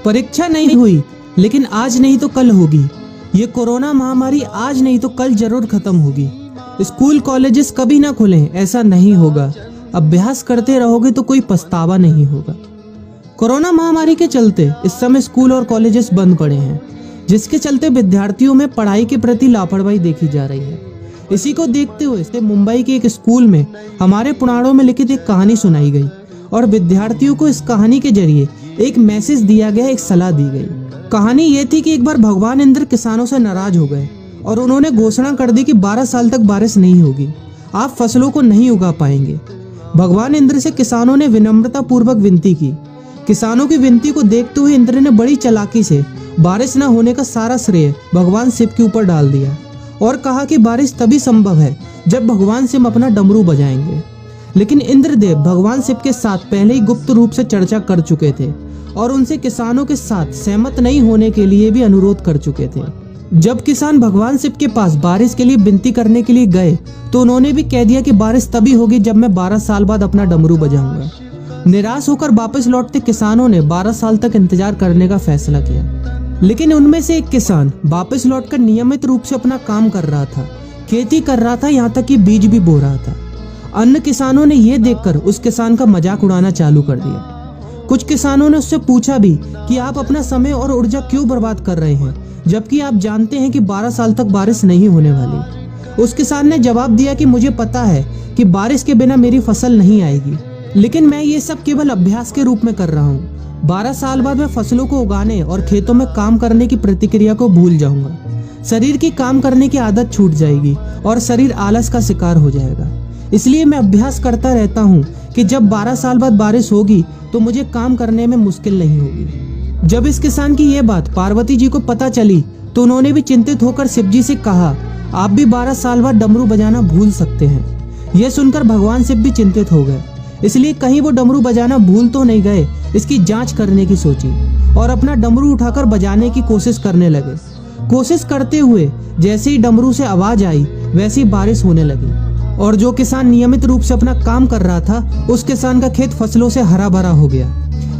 परीक्षा नहीं हुई, लेकिन आज नहीं तो कल होगी। ये कोरोना महामारी आज नहीं तो कल जरूर खत्म होगी। स्कूल कॉलेजेस कभी ना खुलें, ऐसा नहीं होगा। अभ्यास करते रहोगे तो कोई पछतावा नहीं होगा। कोरोना महामारी के चलते इस समय स्कूल और कॉलेजेस बंद पड़े हैं, जिसके चलते विद्यार्थियों में पढ़ाई के प्रति लापरवाही देखी जा रही है। इसी को देखते हुए मुंबई के एक स्कूल में हमारे पुराणों में लिखित एक कहानी सुनाई गई और विद्यार्थियों को इस कहानी के जरिए एक मैसेज दिया गया, एक सलाह दी गई। कहानी ये थी कि एक बार भगवान इंद्र किसानों से नाराज हो गए और उन्होंने घोषणा कर दी कि 12 साल तक बारिश नहीं होगी, आप फसलों को नहीं उगा पाएंगे। भगवान इंद्र से किसानों ने विनम्रता पूर्वक विनती की। किसानों की विनती को देखते हुए इंद्र ने बड़ी चालाकी से बारिश न होने का सारा श्रेय भगवान शिव के ऊपर डाल दिया और कहा कि बारिश तभी संभव है जब भगवान शिव अपना डमरू बजाएंगे। लेकिन इंद्रदेव भगवान शिव के साथ पहले ही गुप्त रूप से चर्चा कर चुके थे और उनसे किसानों के साथ सहमत नहीं होने के लिए भी अनुरोध कर चुके थे। जब किसान भगवान शिव के पास बारिश के लिए विनती करने के लिए गए तो उन्होंने भी कह दिया कि बारिश तभी होगी जब मैं 12 साल बाद अपना डमरू बजाऊंगा। निराश होकर वापस लौटते किसानों ने 12 साल तक इंतजार करने का फैसला किया। लेकिन उनमें से एक किसान वापस लौटकर नियमित रूप से अपना काम कर रहा था, खेती कर रहा था, यहाँ तक कि बीज भी बो रहा था। अन्य किसानों ने यह देखकर उस किसान का मजाक उड़ाना चालू कर दिया। कुछ किसानों ने उससे पूछा भी कि आप अपना समय और ऊर्जा क्यों बर्बाद कर रहे हैं, जबकि आप जानते हैं कि 12 साल तक बारिश नहीं होने वाली। उस किसान ने जवाब दिया कि मुझे पता है कि बारिश के बिना मेरी फसल नहीं आएगी, लेकिन मैं ये सब केवल अभ्यास के रूप में कर रहा हूँ। 12 साल बाद मैं फसलों को उगाने और खेतों में काम करने की प्रतिक्रिया को भूल जाऊंगा। शरीर की काम करने की आदत छूट जाएगी और शरीर आलस का शिकार हो जाएगा। इसलिए मैं अभ्यास करता रहता हूँ कि जब 12 साल बाद बारिश होगी तो मुझे काम करने में मुश्किल नहीं होगी। जब इस किसान की ये बात पार्वती जी को पता चली तो उन्होंने भी चिंतित होकर शिव जी से कहा, आप भी 12 साल बाद डमरू बजाना भूल सकते हैं। यह सुनकर भगवान शिव भी चिंतित हो गए, इसलिए कहीं वो डमरू बजाना भूल तो नहीं गए, इसकी जांच करने की सोची और अपना डमरू उठाकर बजाने की कोशिश करने लगे। कोशिश करते हुए जैसे ही डमरू से आवाज आई वैसी बारिश होने लगी और जो किसान नियमित रूप से अपना काम कर रहा था उस किसान का खेत फसलों से हरा भरा हो गया।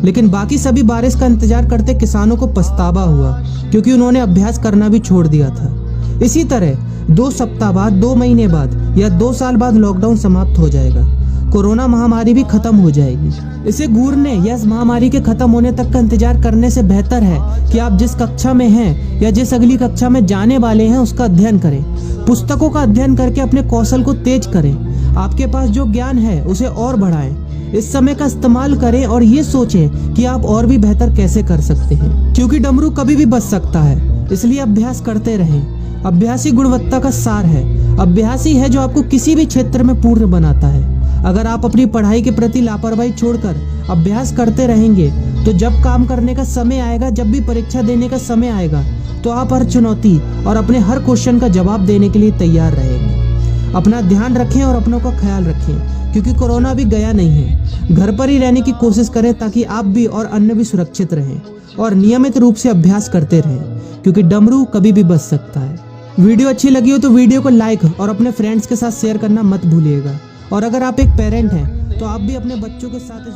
लेकिन बाकी सभी बारिश का इंतजार करते किसानों को पछतावा हुआ, क्योंकि उन्होंने अभ्यास करना भी छोड़ दिया था। इसी तरह 2 सप्ताह बाद, 2 महीने बाद या 2 साल बाद लॉकडाउन समाप्त हो जाएगा। कोरोना महामारी भी खत्म हो जाएगी। इसे घूरने या इस महामारी के खत्म होने तक का इंतजार करने से बेहतर है कि आप जिस कक्षा में हैं या जिस अगली कक्षा में जाने वाले हैं उसका अध्ययन करें। पुस्तकों का अध्ययन करके अपने कौशल को तेज करें। आपके पास जो ज्ञान है उसे और बढ़ाएं। इस समय का इस्तेमाल करें और ये सोचें कि आप और भी बेहतर कैसे कर सकते हैं, क्योंकि डमरू कभी भी बच सकता है। इसलिए अभ्यास करते रहें। अभ्यास ही गुणवत्ता का सार है। अभ्यास ही है जो आपको किसी भी क्षेत्र में पूर्ण बनाता है। अगर आप अपनी पढ़ाई के प्रति लापरवाही छोड़कर अभ्यास करते रहेंगे तो जब काम करने का समय आएगा, जब भी परीक्षा देने का समय आएगा, तो आप हर चुनौती और अपने हर क्वेश्चन का जवाब देने के लिए तैयार रहेंगे। अपना ध्यान रखें और अपनों का ख्याल रखें, क्योंकि कोरोना भी गया नहीं है। घर पर ही रहने की कोशिश करें ताकि आप भी और अन्य भी सुरक्षित रहें और नियमित रूप से अभ्यास करते रहें, क्योंकि डमरू कभी भी बच सकता है। वीडियो अच्छी लगी हो तो वीडियो को लाइक और अपने फ्रेंड्स के साथ शेयर करना मत भूलिएगा। और अगर आप एक पेरेंट हैं तो आप भी अपने बच्चों के साथ इस